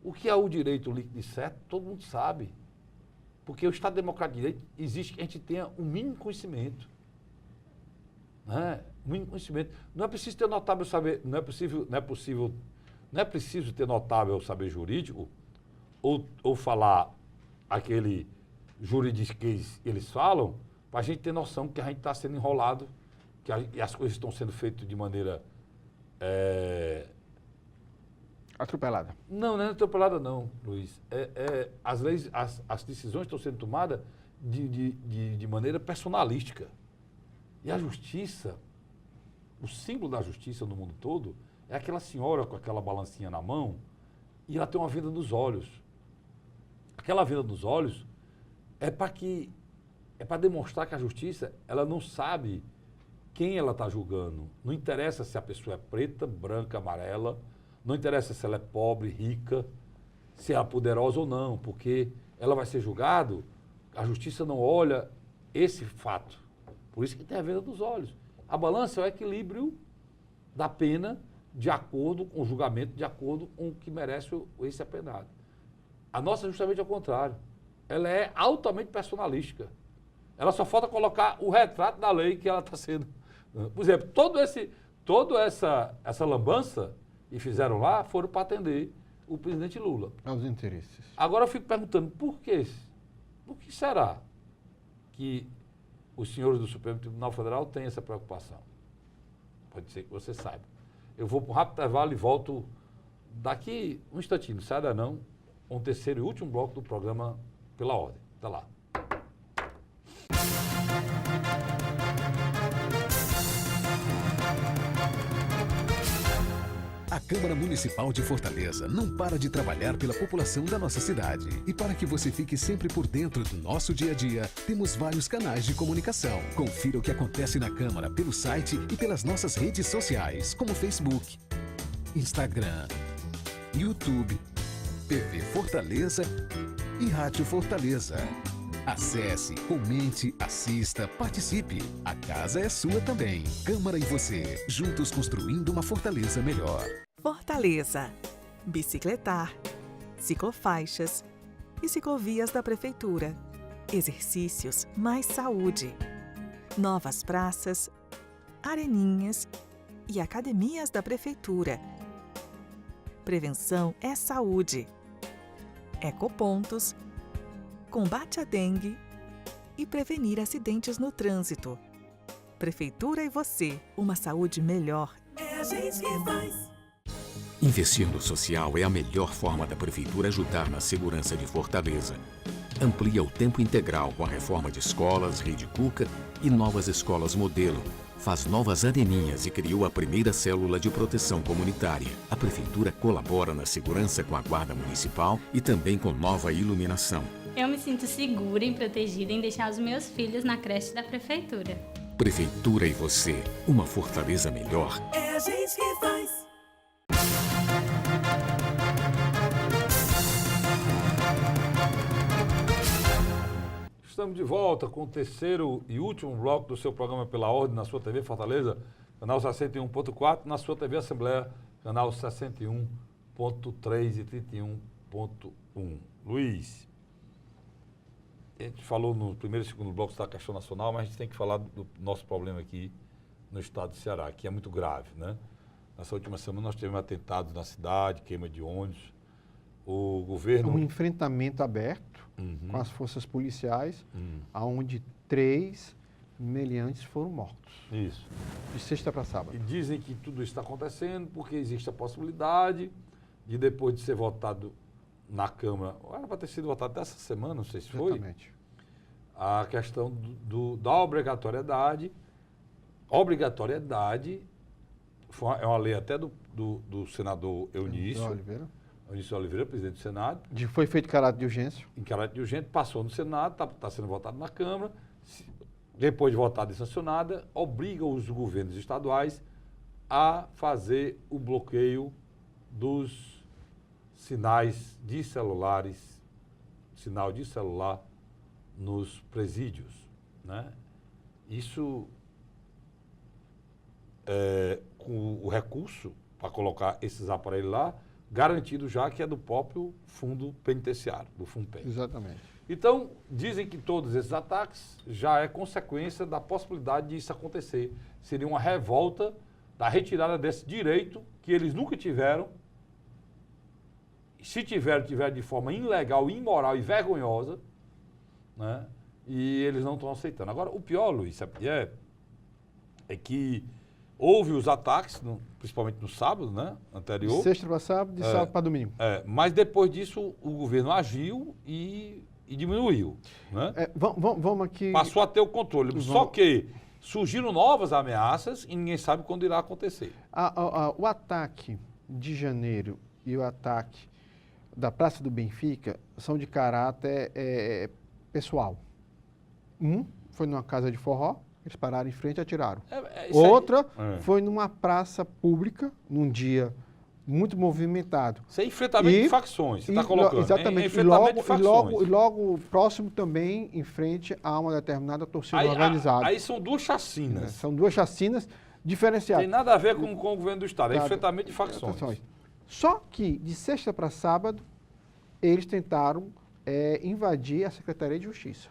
o que é o direito líquido e certo, todo mundo sabe. Porque o Estado Democrático de Direito exige que a gente tenha um mínimo conhecimento. Né? Um mínimo conhecimento. Não é preciso ter notável saber, não é preciso ter notável saber jurídico ou falar aquele juridiquês que eles falam, para a gente ter noção que a gente está sendo enrolado, que as coisas estão sendo feitas de maneira... Atropelada. Não é atropelada não, Luiz. As leis, as decisões estão sendo tomadas de maneira personalística. E a justiça, o símbolo da justiça no mundo todo, é aquela senhora com aquela balancinha na mão e ela tem uma venda nos olhos. Aquela venda nos olhos é para demonstrar que a justiça, ela não sabe quem ela está julgando. Não interessa se a pessoa é preta, branca, amarela, não interessa se ela é pobre, rica, se ela é poderosa ou não, porque ela vai ser julgada, a justiça não olha esse fato. Por isso que tem a venda dos olhos. A balança é o equilíbrio da pena de acordo com o julgamento, de acordo com o que merece esse apenado. A nossa é justamente ao contrário. Ela é altamente personalística. Ela só falta colocar o retrato da lei que ela está sendo. Por exemplo, toda essa lambança que fizeram lá foram para atender o presidente Lula. Aos interesses. Agora eu fico perguntando, por quê? Por que será que os senhores do Supremo Tribunal Federal têm essa preocupação? Pode ser que você saiba. Eu vou para um rápido intervalo e volto daqui um instantinho, não sai daí não, um terceiro e último bloco do programa Pela Ordem. Até lá. A Câmara Municipal de Fortaleza não para de trabalhar pela população da nossa cidade. E para que você fique sempre por dentro do nosso dia a dia, temos vários canais de comunicação. Confira o que acontece na Câmara pelo site e pelas nossas redes sociais, como Facebook, Instagram, YouTube, TV Fortaleza e Rádio Fortaleza. Acesse, comente, assista, participe. A casa é sua também. Câmara e você, juntos construindo uma Fortaleza melhor. Fortaleza. Bicicletar, ciclofaixas e ciclovias da Prefeitura. Exercícios mais saúde. Novas praças, areninhas e academias da Prefeitura. Prevenção é saúde. Ecopontos, combate à dengue e prevenir acidentes no trânsito. Prefeitura e você, uma saúde melhor. É a gente que faz. Investir no social é a melhor forma da Prefeitura ajudar na segurança de Fortaleza. Amplia o tempo integral com a reforma de escolas, Rede Cuca e novas escolas modelo. Faz novas areninhas e criou a primeira célula de proteção comunitária. A Prefeitura colabora na segurança com a Guarda Municipal e também com nova iluminação. Eu me sinto segura e protegida em deixar os meus filhos na creche da Prefeitura. Prefeitura e você, uma Fortaleza melhor. É a gente que faz. Estamos de volta com o terceiro e último bloco do seu programa Pela Ordem na sua TV Fortaleza, canal 61.4, na sua TV Assembleia, canal 61.3 e 31.1. Luiz, a gente falou no primeiro e segundo bloco da questão nacional, mas a gente tem que falar do nosso problema aqui no estado do Ceará, que é muito grave, né? Nessa última semana nós tivemos atentados na cidade, queima de ônibus. O governo... Um enfrentamento aberto com as forças policiais, onde 3 meliantes foram mortos. Isso. De sexta para sábado. E dizem que tudo isso está acontecendo porque existe a possibilidade de, depois de ser votado na Câmara, era para ter sido votado até essa semana, não sei se foi, Exatamente. a questão da obrigatoriedade. Obrigatoriedade é uma lei até do senador Eunício Oliveira, presidente do Senado. Foi feito caráter de urgência. Em caráter de urgente, passou no Senado, está sendo votado na Câmara. Depois de votada e sancionada, obriga os governos estaduais a fazer o bloqueio dos sinais de celulares, sinal de celular nos presídios, né? Isso, com o recurso para colocar esses aparelhos lá, garantido já que é do próprio fundo penitenciário, do FUNPEN. Exatamente. Então, dizem que todos esses ataques já é consequência da possibilidade disso acontecer. Seria uma revolta da retirada desse direito que eles nunca tiveram. Se tiveram de forma ilegal, imoral e vergonhosa, né? E eles não estão aceitando. Agora, o pior, Luiz, sabe o que é que houve os ataques, principalmente no sábado, né, anterior. De sexta para sábado, de sábado para domingo. Mas depois disso, o governo agiu e diminuiu, né? Vamos aqui... Passou a ter o controle. Só que surgiram novas ameaças e ninguém sabe quando irá acontecer. O ataque de janeiro e o ataque da Praça do Benfica são de caráter pessoal. Um foi numa casa de forró, eles pararam em frente e atiraram. Outra foi numa praça pública, num dia muito movimentado. Isso é enfrentamento de facções, você está colocando. Exatamente. Enfrentamento de facções. E logo próximo também, em frente a uma determinada torcida organizada. Aí são duas chacinas. São duas chacinas diferenciadas. Tem nada a ver com o governo do Estado, é enfrentamento de facções. Só que, de sexta para sábado, eles tentaram invadir a Secretaria de Justiça.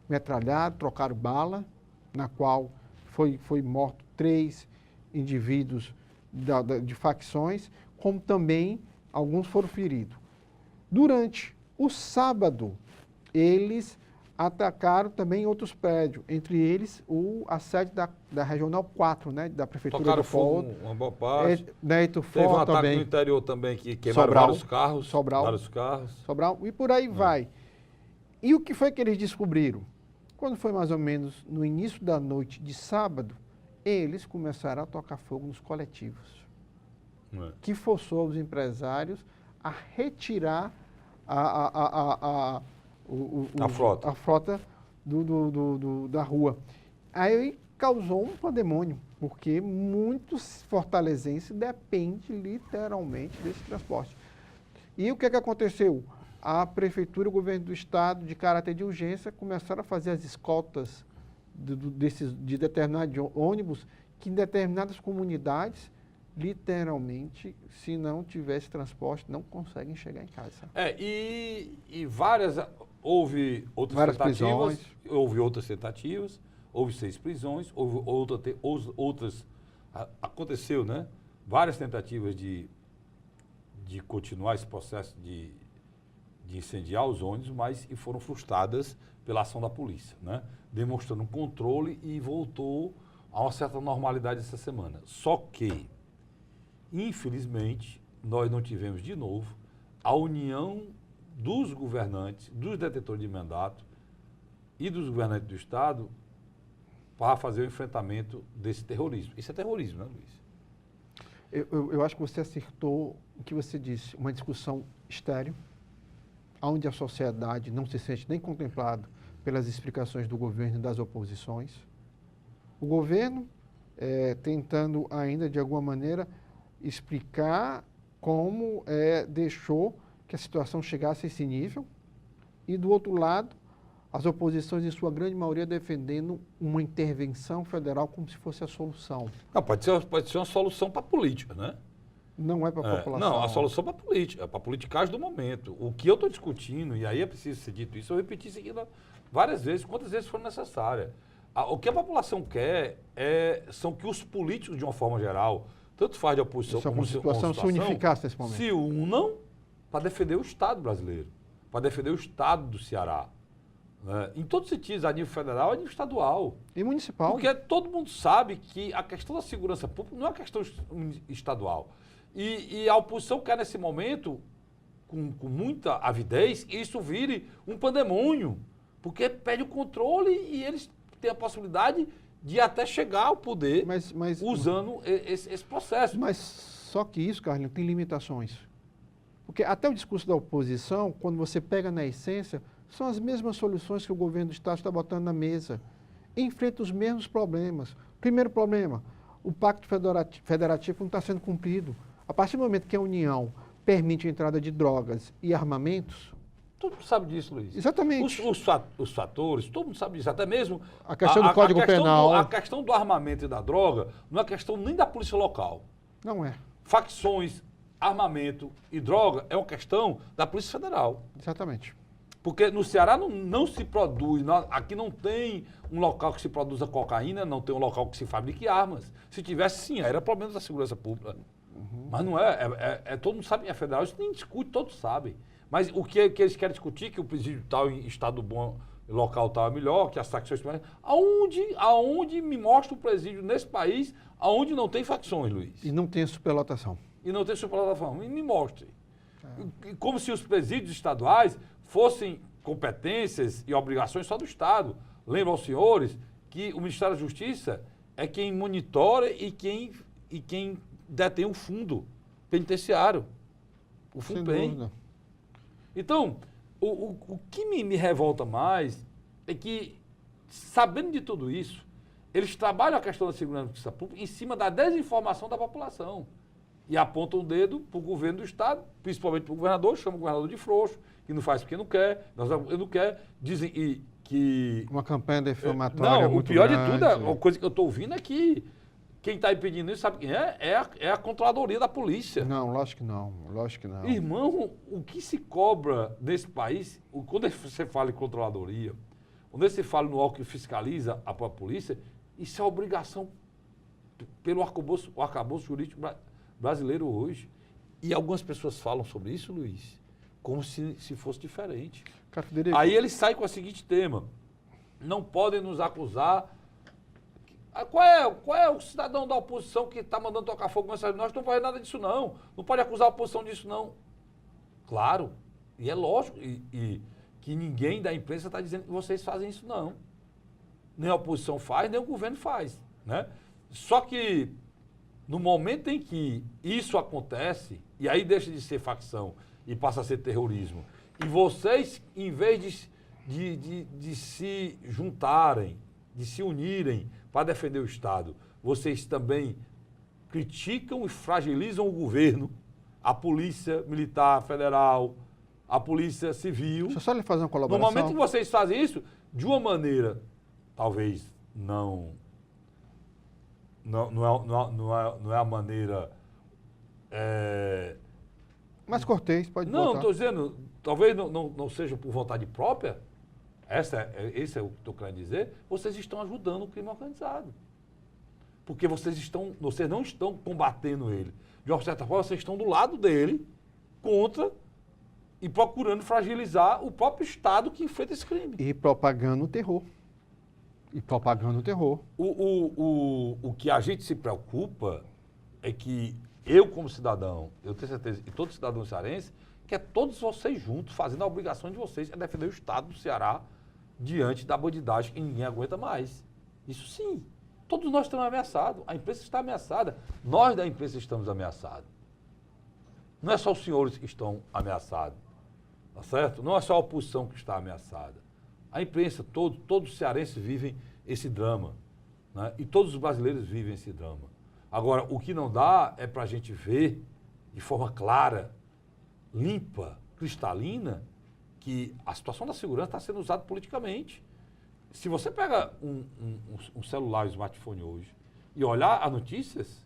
Metralharam, trocaram bala, na qual foi morto 3 indivíduos de facções, como também alguns foram feridos. Durante o sábado, eles atacaram também outros prédios, entre eles a sede da Regional 4, né, da Prefeitura Tocaram do Polo. fogo uma boa parte. Teve um ataque também, no interior também, que queimaram vários carros. Sobral, e por aí vai. E o que foi que eles descobriram? Quando foi mais ou menos no início da noite de sábado, eles começaram a tocar fogo nos coletivos. que forçou os empresários a retirar a frota da rua. Aí causou um pandemônio, porque muitos fortalezenses dependem literalmente desse transporte. E o que aconteceu? A prefeitura e o governo do estado, de caráter de urgência, começaram a fazer as escoltas de determinados ônibus que em determinadas comunidades, literalmente, se não tivesse transporte, não conseguem chegar em casa. Houve outras Várias tentativas, prisões. houve outras tentativas, houve 6 prisões, houve outras, aconteceu, né? Várias tentativas de continuar esse processo de incendiar os ônibus, mas foram frustradas pela ação da polícia, né? Demonstrando um controle e voltou a uma certa normalidade essa semana. Só que, infelizmente, nós não tivemos de novo a união dos governantes, dos detetores de mandato e dos governantes do Estado para fazer o enfrentamento desse terrorismo. Isso é terrorismo, né, Luiz? Eu acho que você acertou o que você disse, uma discussão estéril, onde a sociedade não se sente nem contemplada pelas explicações do governo e das oposições. O governo tentando ainda, de alguma maneira, explicar como deixou que a situação chegasse a esse nível, e do outro lado, as oposições, em sua grande maioria, defendendo uma intervenção federal como se fosse a solução. Não, pode ser uma solução para a política, né? Não é para a população. Não, a solução para a política, para a politicagem do momento. O que eu estou discutindo, e aí é preciso ser dito isso, eu repeti isso aqui várias vezes, quantas vezes for necessária. O que a população quer são que os políticos, de uma forma geral, tanto faz de oposição como de situação, se unificasse nesse momento. Se unam para defender o Estado brasileiro, para defender o Estado do Ceará. Né? Em todos os sentidos, a nível federal e a nível estadual. E municipal. Porque todo mundo sabe que a questão da segurança pública não é uma questão estadual. E a oposição quer, nesse momento, com muita avidez, que isso vire um pandemônio. Porque perde o controle e eles têm a possibilidade de até chegar ao poder usando esse processo. Mas só que isso, Carlinhos, tem limitações. Porque até o discurso da oposição, quando você pega na essência, são as mesmas soluções que o governo do Estado está botando na mesa. Enfrenta os mesmos problemas. Primeiro problema, o pacto federativo não está sendo cumprido. A partir do momento que a União permite a entrada de drogas e armamentos... Todo mundo sabe disso, Luiz. Exatamente. Os fatores, todo mundo sabe disso. Até mesmo... A questão do Código Penal. A questão do armamento e da droga não é questão nem da polícia local. Não é. Facções, armamento e droga é uma questão da Polícia Federal. Exatamente. Porque no Ceará não se produz, aqui não tem um local que se produza cocaína, não tem um local que se fabrique armas. Se tivesse, sim, era problema da segurança pública. Mas não todo mundo sabe, é federal, isso nem discute, todos sabem. Mas o que eles querem discutir, que o presídio tal em estado bom, local tal é melhor, que as facções... Aonde me mostra o presídio nesse país, aonde não tem facções, Luiz? E não tem superlotação. E não tem superlotação. E me mostre. Como se os presídios estaduais fossem competências e obrigações só do Estado. Lembro aos senhores que o Ministério da Justiça é quem monitora e quem detém o fundo penitenciário. O FUNPEN. Então, o que me revolta mais é que, sabendo de tudo isso, eles trabalham a questão da segurança pública em cima da desinformação da população. E apontam o dedo para o governo do Estado, principalmente para o governador, chama o governador de frouxo, que não faz porque não quer, ele não quer, dizem que... Uma campanha defamatória Não, muito o pior grande. de tudo, a coisa que eu estou ouvindo é que quem está impedindo isso, sabe quem é? É a controladoria da polícia. Não, lógico que não, lógico que não. Irmão, o que se cobra nesse país, quando você fala em controladoria, quando você fala no órgão que fiscaliza a própria polícia, isso é obrigação pelo arcabouço jurídico brasileiro hoje. E algumas pessoas falam sobre isso, Luiz, como se fosse diferente. Aí ele sai com o seguinte tema: não podem nos acusar. Qual é o cidadão da oposição que está mandando tocar fogo nessa... Nós não fazemos nada disso, não. Não pode acusar a oposição disso, não. Claro, e é lógico, e que ninguém da imprensa está dizendo que vocês fazem isso, não. Nem a oposição faz, nem o governo faz, né? Só que No momento em que isso acontece, e aí deixa de ser facção e passa a ser terrorismo, e vocês, em vez de se juntarem, de se unirem para defender o Estado, vocês também criticam e fragilizam o governo, a Polícia Militar Federal, a Polícia Civil. Deixa eu só lhe fazer uma No colaboração. momento que vocês fazem isso, de uma maneira, talvez não é a maneira... Mas Cortez, pode Não, botar. estou dizendo, talvez não seja por vontade própria, esse é o que estou querendo dizer, vocês estão ajudando o crime organizado. Porque vocês não estão combatendo ele. De uma certa forma, vocês estão do lado dele, contra e procurando fragilizar o próprio Estado que enfrenta esse crime. E propagando o terror. O que a gente se preocupa é que eu, como cidadão, eu tenho certeza, e todo cidadão cearense, que é todos vocês juntos, fazendo a obrigação de vocês, é defender o Estado do Ceará diante da bandidagem que ninguém aguenta mais. Isso sim. Todos nós estamos ameaçados. A imprensa está ameaçada. Nós da imprensa estamos ameaçados. Não é só os senhores que estão ameaçados. Tá certo? Não é só a oposição que está ameaçada. A imprensa, todos os cearenses vivem esse drama. Né? E todos os brasileiros vivem esse drama. Agora, o que não dá é para a gente ver de forma clara, limpa, cristalina, que a situação da segurança está sendo usada politicamente. Se você pega um celular, um smartphone hoje, e olhar as notícias,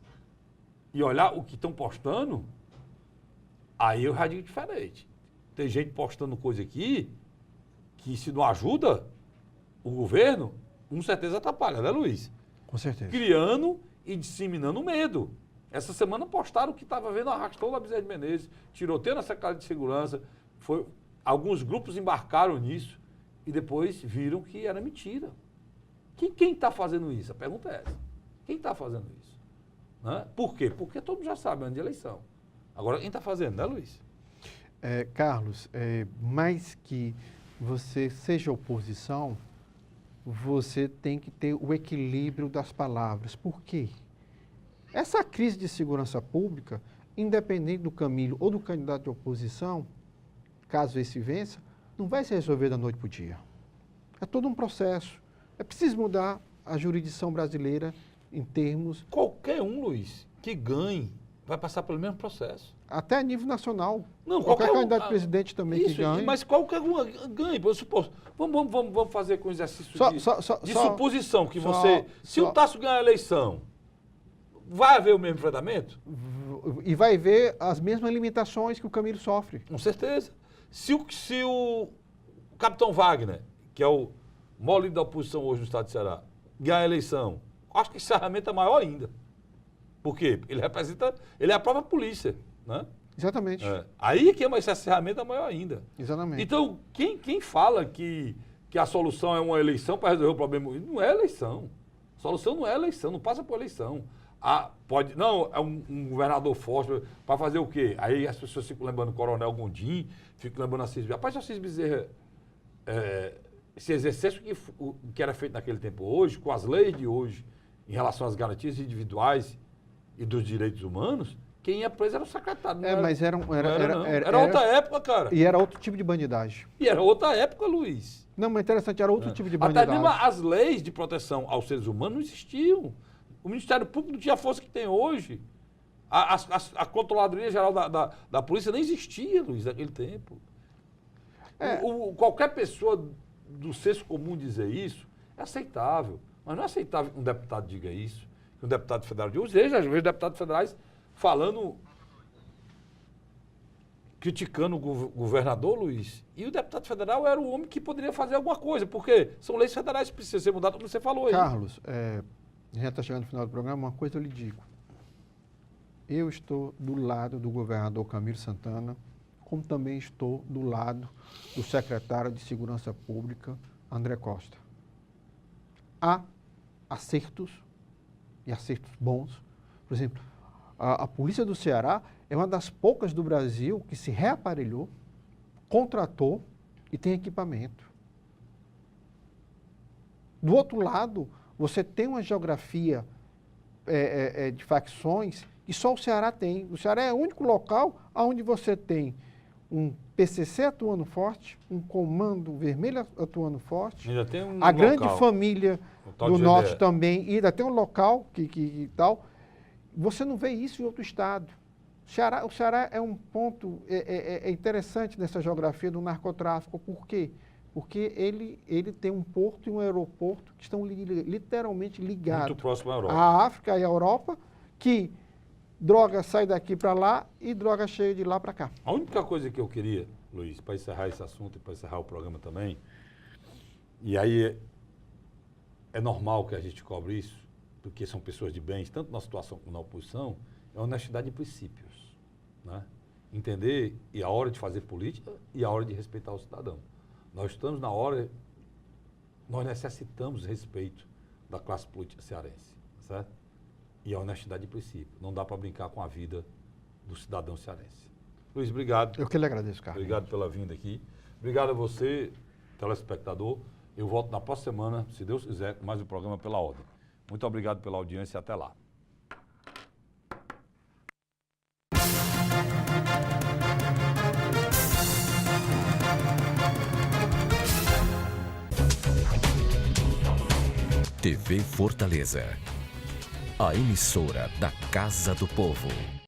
e olhar o que estão postando, aí eu já digo diferente. Tem gente postando coisa aqui que, se não ajuda o governo, com certeza atrapalha, né, Luiz? Com certeza. Criando e disseminando medo. Essa semana postaram que estava vendo arrastão da Bezerra de Menezes, tiroteio na Secretaria de Segurança. Alguns grupos embarcaram nisso e depois viram que era mentira. Quem está fazendo isso? A pergunta é essa. Quem está fazendo isso? Né? Por quê? Porque todo mundo já sabe, ano de eleição. Agora, quem está fazendo, né, Luiz? Carlos, mais que você seja oposição, você tem que ter o equilíbrio das palavras. Por quê? Essa crise de segurança pública, independente do Camilo ou do candidato de oposição, caso esse vença, não vai se resolver da noite para o dia. É todo um processo. É preciso mudar a jurisdição brasileira em termos... Qualquer um, Luiz, que ganhe, vai passar pelo mesmo processo. Até a nível nacional. Não, qualquer um, candidato a presidente também que ganhe. Mas qualquer um ganhe. Vamos fazer com um exercício de suposição que se o Tasso ganhar a eleição, vai haver o mesmo enfrentamento? E vai haver as mesmas limitações que o Camilo sofre. Com certeza. Se o capitão Wagner, que é o maior líder da oposição hoje no estado de Ceará, ganhar a eleição, acho que esse encerramento é maior ainda. Por quê? Porque ele é a própria polícia, né? Exatamente. Aí que esse encerramento é maior ainda. Exatamente. Então, quem fala que a solução é uma eleição para resolver o problema, não é eleição. A solução não é eleição, não passa por eleição. É um governador forte para fazer o quê? Aí as pessoas ficam lembrando o Coronel Gondim, ficam lembrando a Assis Bezerra. Rapaz, se a Assis Bezerra se exercesse o que era feito naquele tempo hoje, com as leis de hoje, em relação às garantias individuais e dos direitos humanos, quem ia preso era o secretário. Mas era outra época, cara. E era outro tipo de bandidagem. E era outra época, Luiz. Não, mas interessante, era outro tipo de bandidagem. Até mesmo as leis de proteção aos seres humanos não existiam. O Ministério Público não tinha a força que tem hoje. A Controladoria Geral da Polícia nem existia, Luiz, naquele tempo. Qualquer pessoa do senso comum dizer isso é aceitável. Mas não é aceitável que um deputado diga isso, que um deputado federal diga. Às vezes deputados federais falando, criticando o governador, Luiz, e o deputado federal era o homem que poderia fazer alguma coisa, porque são leis federais que precisam ser mudadas, como você falou aí. Carlos, já está chegando no final do programa, uma coisa eu lhe digo. Eu estou do lado do governador Camilo Santana, como também estou do lado do secretário de Segurança Pública, André Costa. Há acertos, e acertos bons. Por exemplo, a Polícia do Ceará é uma das poucas do Brasil que se reaparelhou, contratou e tem equipamento. Do outro lado, você tem uma geografia de facções que só o Ceará tem. O Ceará é o único local onde você tem um PCC atuando forte, um Comando Vermelho atuando forte, Ainda tem um a grande local, família o tal do de norte GDE. também, e ainda tem um local que tal. Você não vê isso em outro estado. O Ceará é um ponto interessante nessa geografia do narcotráfico. Por quê? Porque ele tem um porto e um aeroporto que estão literalmente ligados Muito próximo à Europa. à África e à Europa, que droga sai daqui para lá e droga chega de lá para cá. A única coisa que eu queria, Luiz, para encerrar esse assunto e para encerrar o programa também, e aí é normal que a gente cobre isso, porque são pessoas de bens, tanto na situação como na oposição, é honestidade de princípios. Né? Entender e a hora de fazer política e a hora de respeitar o cidadão. Nós estamos na hora, nós necessitamos respeito da classe política cearense, certo? E a honestidade de princípio. Não dá para brincar com a vida do cidadão cearense. Luiz, obrigado. Eu que lhe agradeço, Carlos. Obrigado pela vinda aqui. Obrigado a você, telespectador. Eu volto na próxima semana, se Deus quiser, com mais um programa Pela Ordem. Muito obrigado pela audiência e até lá. TV Fortaleza, a emissora da Casa do Povo.